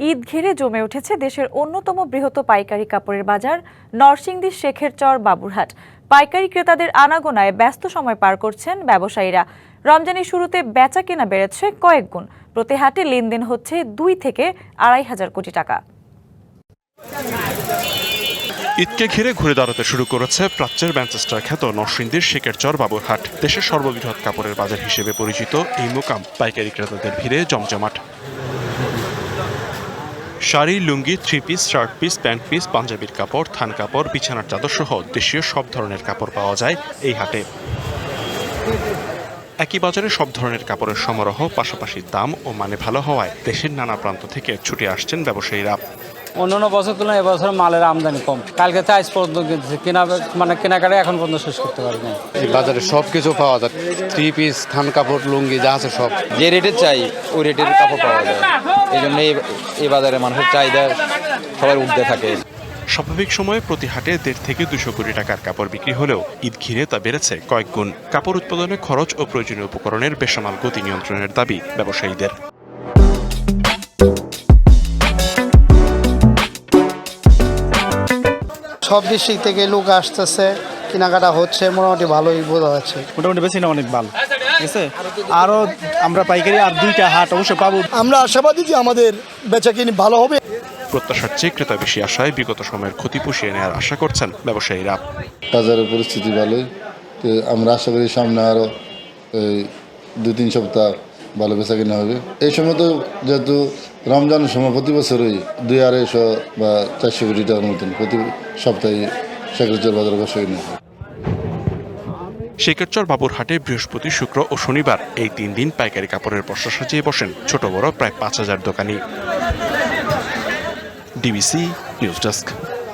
ঈদ ঘিরে জমে উঠেছে দেশের অন্যতম বৃহৎ পাইকারি কাপড়ের বাজার নরসিংদীর শেখেরচর বাবুরহাট। পাইকারি ক্রেতাদের আনাগোনায় ব্যস্ত সময় পার করছেন ব্যবসায়ীরা। রমজানের শুরুতে বেচা কেনা বেড়েছে কয়েক গুণ। প্রতি হাটে লেনদেন হচ্ছে 2 থেকে 2,500 কোটি টাকা। ঈদকে ঘিরে ঘুরে দাঁড়াতে শুরু করেছে প্রাচ্যের ম্যানচেস্টার খ্যাত নরসিংদীর শেখেরচর বাবুরহাট। দেশের সর্ববৃহৎ কাপড়ের বাজার হিসেবে পরিচিত এই মোকাম পাইকারি ক্রেতাদের ভিড়ে জমজমাট। শাড়ি, লুঙ্গি, 3 piece, shirt piece, pant piece, পাঞ্জাবির কাপড়, থান কাপড়, বিছানার চাদর সহ দেশীয় সব ধরনের কাপড় পাওয়া যায় এই হাটে। একই বাজারে সব ধরনের কাপড়ের সমারোহ, পাশাপাশি দাম ও মানে ভালো হওয়ায় দেশের নানা প্রান্ত থেকে ছুটে আসছেন ব্যবসায়ীরা। অন্যান্য বছর তুলনায় এবছর মালের আমদানি কম। কালকে তো আজ পর্যন্ত কিনতেছি, কেনাকাটা এখন পর্যন্ত শেষ করতে পারি না। এই বাজারে সব কিছু পাওয়া যায়, 3 পিস, থান কাপড়, লুঙ্গি যা আছে সব। যে রেটে চাই ওই রেটের কাপড় পাওয়া যায়। এই জন্য এই বাজারে মানুষের চাহিদা সবাই উঠতে থাকে। স্বাভাবিক সময়ে প্রতি হাটে 1.5 থেকে 200 কোটি টাকার কাপড় বিক্রি হলেও ঈদ ঘিরে তা বেড়েছে কয়েক গুণ। কাপড় উৎপাদনে খরচ ও প্রয়োজনীয় উপকরণের বেসামাল গতি নিয়ন্ত্রণের দাবি ব্যবসায়ীদের। সব ডিস্ট্রিক্ট থেকে লোক আসতেছে, কেনাকাটা হচ্ছে, মোটামুটি ভালোই বোঝা যাচ্ছে। মোটামুটি বেশি না, অনেক ভালো, ঠিক আছে। আরও আমরা পাইকারি আর 2টা হাট অবশ্যই পাবো। আমরা আশাবাদী যে আমাদের বেচাকেনি ভালো হবে। প্রত্যাশার চেয়ে ক্রেতা বেশি আশায় বিগত সময়ের ক্ষতি পুষিয়ে নেওয়ার আশা করছেন ব্যবসায়ীরা। বাজারের পরিস্থিতি ভালোই, তো আমরা আশা করি সামনে আরও 2-3 সপ্তাহ ভালো বেচা কিনা হবে। এই সময় তো যেহেতু রমজানের সময় প্রতি বছরই 200-250 বা 400 কোটি টাকার মতন প্রতি সপ্তাহে শেখেরচর বাজারে বেচা কিনা হয়। শেখেরচর বাবুরহাটে বৃহস্পতি, শুক্র ও শনিবার এই 3 দিন পাইকারি কাপড়ের পসরা সাজিয়ে বসেন ছোট বড় প্রায় 5,000 দোকানি। DBC news desk.